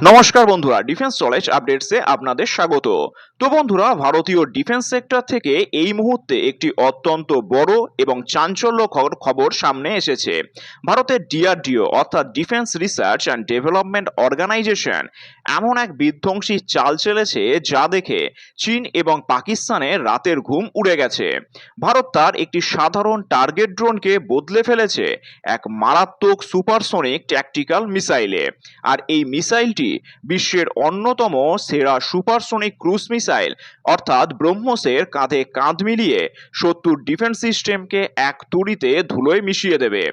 নমস্কার বন্ধুরা, defence knowledge আপডেটসে আপনাদের স্বাগত। তো বন্ধুরা, ভারতীয় ডিফেন্স সেক্টর থেকে এই মুহূর্তে একটি অত্যন্ত বড় এবং চাঞ্চল্যকর খবর সামনে এসেছে। ভারতের ডিআরডিও অর্থাৎ defence research and development organisation এমন এক বিধ্বংসী চাল চলেছে যা দেখে চীন এবং পাকিস্তানের রাতের ঘুম উড়ে গেছে। ভারত তার একটি সাধারণ টার্গেট ড্রোনকে বদলে ফেলেছে এক মারাত্মক সুপারসনিক ট্যাকটিক্যাল মিসাইলে। আর এই মিসাইলটি বিশ্বের অন্যতম সেরা সুপারসনিক ক্রুজ মিসাইল অর্থাৎ ব্রহ্মসের কাঁধে কাঁধ মিলিয়ে শত্রুর ডিফেন্স সিস্টেমকে এক তুড়িতে ধুলোয় মিশিয়ে দেবে।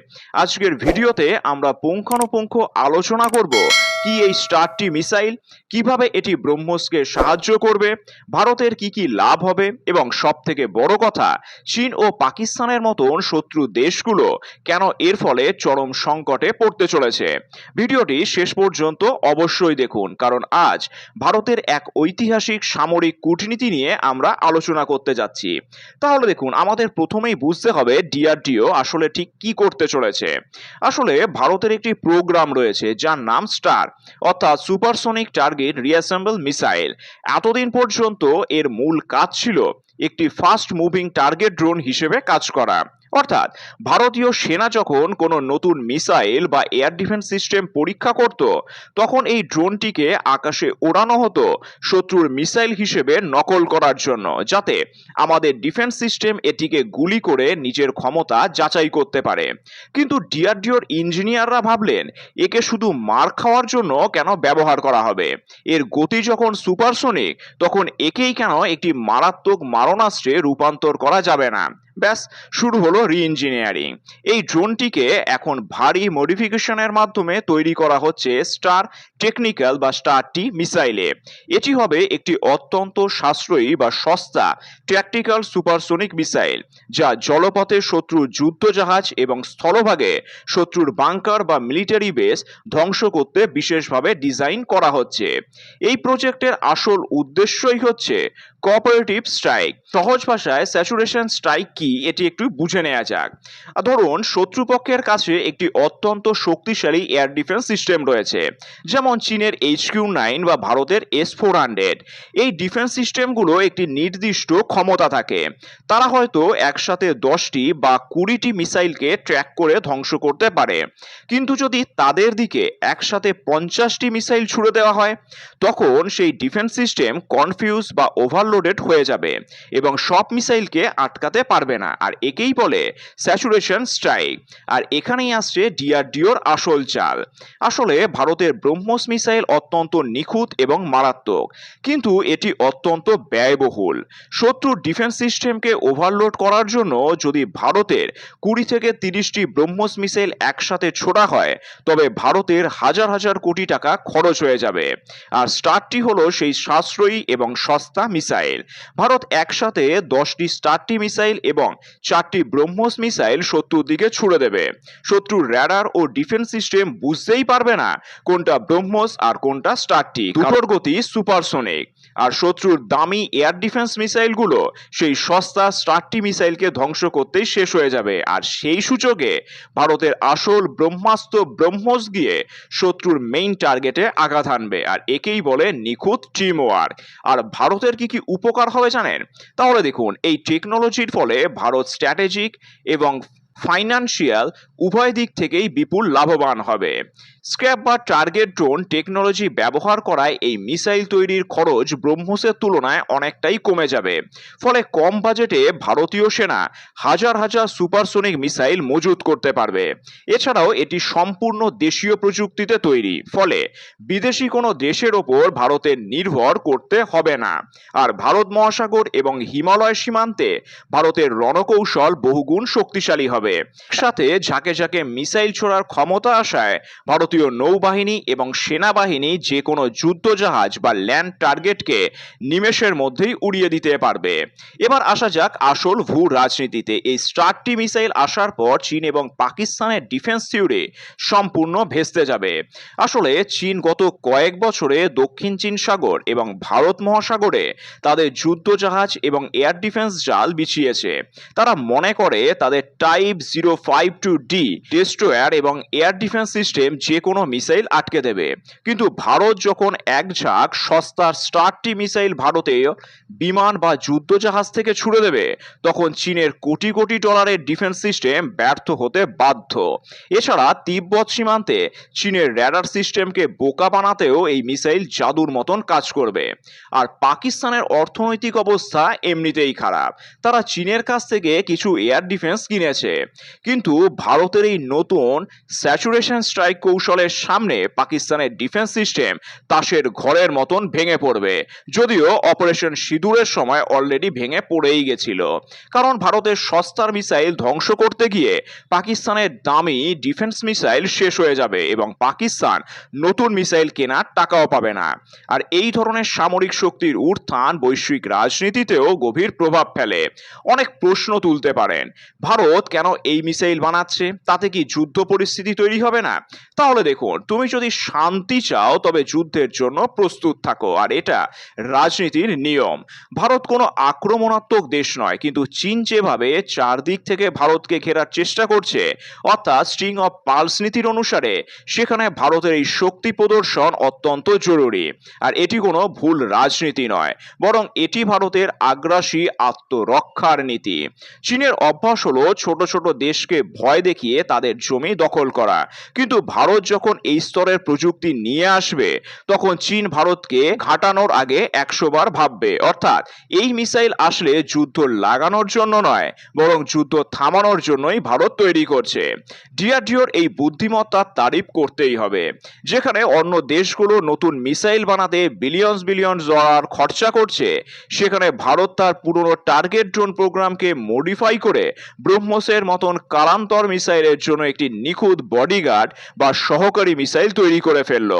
আজকের ভিডিওতে আমরা পুঙ্খানুপুঙ্খ আলোচনা করব কি এই স্টারটি মিসাইল, কিভাবে এটি ব্রহ্মসকে সাহায্য করবে, ভারতের কি কি লাভ হবে এবং সব থেকে বড় কথা, চীন ও পাকিস্তানের মতন শত্রু দেশগুলো কেন এর ফলে চরম সংকটে পড়তে চলেছে। ভিডিওটি শেষ পর্যন্ত অবশ্যই দেখুন, কারণ আজ ভারতের এক ঐতিহাসিক সামরিক কূটনীতি নিয়ে আমরা আলোচনা করতে যাচ্ছি। তাহলে দেখুন, আমাদের প্রথমেই বুঝতে হবে ডিআরডিও আসলে ঠিক কি করতে চলেছে। আসলে ভারতের একটি প্রোগ্রাম রয়েছে যার নাম স্টার অর্থাৎ সুপারসনিক টার্গেট রিঅ্যাসেম্বল মিসাইল। এতদিন পর্যন্ত এর মূল কাজ ছিল একটি ফাস্ট মুভিং টার্গেট ড্রোন হিসেবে কাজ করা। অর্থাৎ ভারতীয় সেনা যখন কোনো নতুন মিসাইল বা এয়ার ডিফেন্স সিস্টেম পরীক্ষা করত, তখন এই ড্রোনটিকে আকাশে ওড়ানো হতো শত্রুর মিসাইল হিসেবে নকল করার জন্য, যাতে আমাদের ডিফেন্স সিস্টেম এটিকে গুলি করে নিজের ক্ষমতা যাচাই করতে পারে। কিন্তু ডিআরডিওর ইঞ্জিনিয়াররা ভাবলেন, একে শুধু মার খাওয়ার জন্য কেন ব্যবহার করা হবে? এর গতি যখন সুপারসনিক, তখন একেই কেন একটি মারাত্মক মারণাস্ত্রে রূপান্তর করা যাবে না? ব্যাস, শুরু হলো রি-ইঞ্জিনিয়ারিং। এই ড্রোনটিকে এখন ভারী মডিফিকেশনের মাধ্যমে তৈরি করা হচ্ছে স্টার টেকনিক্যাল বা স্টার টি মিসাইলে। এটি হবে একটি অত্যন্ত সাশ্রয়ী বা সস্তা ট্যাকটিক্যাল সুপারসনিক মিসাইল, যা জলপথে শত্রুর যুদ্ধজাহাজ এবং স্থলভাগে শত্রুর বাংকার বা মিলিটারি বেস ধ্বংস করতে বিশেষভাবে ডিজাইন করা হচ্ছে। এই প্রজেক্টের আসল উদ্দেশ্যই হচ্ছে কোঅপারেটিভ স্ট্রাইক। সহজ ভাষায় স্যাচুরেশন স্ট্রাইক কি, এটি একটু বুঝে নেওয়া যাক। ধরুন, শত্রুপক্ষের কাছে একটি অত্যন্ত শক্তিশালী এয়ার ডিফেন্স সিস্টেম রয়েছে, যেমন চীনের HQ-9 বা ভারতের S-400। এই ডিফেন্স সিস্টেমগুলো একটি নির্দিষ্ট ক্ষমতা থাকে। তারা হয়তো একসাথে 10টি বা 20টি মিসাইলকে ট্র্যাক করে ধ্বংস করতে পারে। কিন্তু যদি তাদের দিকে একসাথে 50টি মিসাইল ছুড়ে দেওয়া হয়, তখন সেই ডিফেন্স সিস্টেম কনফিউজ বা ওভারলোডেড হয়ে যাবে এবং সব মিসাইলকে আটকাতে পারবে না। আর একেই বলে স্যাচুরেশন স্ট্রাইক। আর এখানেই আসছে ডিআরডিওর আসল চাল। আসলে ভারতের ব্রহ্মস মিসাইল অত্যন্ত নিখুঁত এবং মারাত্মক, কিন্তু এটি অত্যন্ত ব্যয়বহুল। শত্রুর ডিফেন্স সিস্টেমকে ওভারলোড করার জন্য যদি ভারতের 20 থেকে 30টি ব্রহ্মস মিসাইল একসাথে ছোড়া হয়, তবে ভারতের হাজার হাজার কোটি টাকা খরচ হয়ে যাবে। আর স্টারটি হলো সেই সাশ্রয়ী এবং সস্তা মিসাইল। ভারত একসাথে 10টি স্টারটি মিসাইল এবং 4টি ব্রহ্মস মিসাইল শত্রুর দিকে ছুড়ে দেবে। শত্রুর র্যাডার ও ডিফেন্স সিস্টেম বুঝতেই পারবে না কোনটা ব্রহ্মস আর কোনটা স্টারটি। দুটোর গতি সুপারসনিক। আর শত্রুর দামি এয়ার ডিফেন্স মিসাইলগুলো সেই সস্তা স্টারটি মিসাইলকে ধ্বংস করতেই শেষ হয়ে যাবে। আর সেই সূচকে ভারতের আসল ব্রহ্মাস্ত্র ব্রহ্মস গিয়ে শত্রুর মেইন টার্গেটে আঘাত হানবে। আর একেই বলে নিখুঁত টিম ওয়ার্ক। আর ভারতের কি কি উপকার হবে জানেন? তাহলে দেখুন, এই টেকনোলজির ফলে ভারত স্ট্র্যাটেজিক এবং ফাইন্যান্সিয়াল উভয় দিক থেকেই বিপুল লাভবান হবে। স্ক্র্যাপ বা টার্গেট ড্রোন টেকনোলজি ব্যবহার করায় এই মিসাইল তৈরির খরচ ব্রহ্মসের তুলনায় অনেকটাই কমে যাবে। ফলে কম বাজেটে ভারতীয় সেনা হাজার হাজার সুপারসনিক মিসাইল মজুত করতে পারবে। এছাড়াও এটি সম্পূর্ণ দেশীয় প্রযুক্তিতে তৈরি, ফলে বিদেশি কোনো দেশের ওপর ভারতের নির্ভর করতে হবে না। আর ভারত মহাসাগর এবং হিমালয় সীমান্তে ভারতের রণকৌশল বহুগুণ শক্তিশালী হবে। সাথে ঝাঁকে ঝাঁকে মিসাইল ছোড়ার ক্ষমতা আসায় ভারতীয় নৌবাহিনী এবং সেনাবাহিনী যে কোনো যুদ্ধজাহাজ বা ল্যান্ড টার্গেটকে নিমেষের মধ্যেই উড়িয়ে দিতে পারবে। এবার আসা যাক আসল ভূ রাজনীতিতে। এই স্টারটি মিসাইল আসার পর চীন এবং পাকিস্তানের ডিফেন্স থিওরি সম্পূর্ণ ভেস্তে যাবে। আসলে চীন গত কয়েক বছরে দক্ষিণ চীন সাগর এবং ভারত মহাসাগরে তাদের যুদ্ধজাহাজ এবং এয়ার ডিফেন্স জাল বিছিয়েছে। তারা মনে করে তাদের টাইপ AIM-052D ডেস্ট্রয়ার এবং এয়ার ডিফেন্স সিস্টেম যে কোনো মিসাইল আটকে দেবে। কিন্তু ভারত যখন এক ঝাঁক সস্তার স্টারটি মিসাইল ভারতে বিমান বা যুদ্ধজাহাজ থেকে ছুড়ে দেবে, তখন চীনের কোটি কোটি ডলারের ডিফেন্স সিস্টেম ব্যর্থ হতে বাধ্য। এছাড়া তিব্বত সীমান্তে চীনের র্যাডার সিস্টেমকে বোকা বানাতেও এই মিসাইল জাদুর মতন কাজ করবে। আর পাকিস্তানের অর্থনৈতিক অবস্থা এমনিতেই খারাপ, তারা চীনের কাছ থেকে কিছু এয়ার ডিফেন্স কিনেছে, কিন্তু ভারতের এই নতুন স্যাচুরেশন স্ট্রাইক কৌশলের সামনে পাকিস্তানের ডিফেন্স সিস্টেম তাসের ঘরের মতন ভেঙে পড়বে। যদিও অপারেশন সিঁদুরের সময় অলরেডি ভেঙে পড়েই গেছিল, কারণ ভারতের সস্তার মিসাইল ধ্বংস করতে গিয়ে পাকিস্তানের দামি ডিফেন্স মিসাইল শেষ হয়ে যাবে এবং পাকিস্তান নতুন মিসাইল কেনার টাকাও পাবে না। আর এই ধরনের সামরিক শক্তির উত্থান বৈশ্বিক রাজনীতিতেও গভীর প্রভাব ফেলে। অনেক প্রশ্ন তুলতে পারেন, ভারত কেন এই মিসাইল বানাচ্ছে? তাতে কি যুদ্ধ পরিস্থিতি তৈরি হবে না? তাহলে দেখুন, তুমি যদি শান্তি চাও তবে যুদ্ধের জন্য প্রস্তুত থাকো, আর এটা রাজনীতির নিয়ম। ভারত কোনো আক্রমণাত্মক দেশ নয়, কিন্তু চীন যেভাবে চারদিক থেকে ভারতকে ঘেরার চেষ্টা করছে, অর্থাৎ স্ট্রিং অফ পালস নীতির অনুসারে, সেখানে ভারতের এই শক্তি প্রদর্শন অত্যন্ত জরুরি। আর এটি কোনো ভুল রাজনীতি নয়, বরং এটি ভারতের আগ্রাসী আত্মরক্ষার নীতি। চীনের অভ্যাস হলো ছোট ছোট দেশকে ভয় দেখিয়ে তাদের জমি দখল করা, কিন্তু ভারত যখন এই স্তরের প্রযুক্তি নিয়ে আসবে, তখন চীন ভারতকে ঘাটানোর আগে 100 বার ভাববে। অর্থাৎ এই মিসাইল আসলে যুদ্ধ লাগানোর জন্য নয়, বরং যুদ্ধ থামানোর জন্যই ভারত তৈরি করছে। ডিআরডিওর এই বুদ্ধিমত্তার তারিফ করতেই হবে। যেখানে অন্য দেশগুলো নতুন মিসাইল বানাতে বিলিয়ন ডলার খরচা করছে, সেখানে ভারত তার পুরনো টার্গেট ড্রোন প্রোগ্রামকে মডিফাই করে ব্রহ্মসের মতন কালান্তর মিসাইলের জন্য একটি নিখুঁত বডিগার্ড বা সহকারী মিসাইল তৈরি করে ফেলল।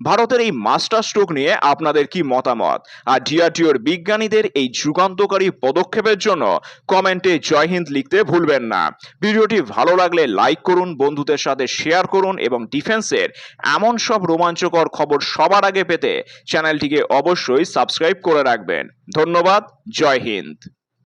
ভারতের এই মাস্টার স্ট্রোক নিয়ে আপনাদের কি মতামত? আর ডিআরডিওর বিজ্ঞানীদের এই যুগান্তকারী পদক্ষেপের জন্য কমেন্টে জয় হিন্দ লিখতে ভুলবেন না। ভিডিওটি ভালো লাগলে লাইক করুন, বন্ধুদের সাথে শেয়ার করুন এবং ডিফেন্সের এমন সব রোমাঞ্চকর খবর সবার আগে পেতে চ্যানেলটিকে অবশ্যই সাবস্ক্রাইব করে রাখবেন। ধন্যবাদ। জয় হিন্দ।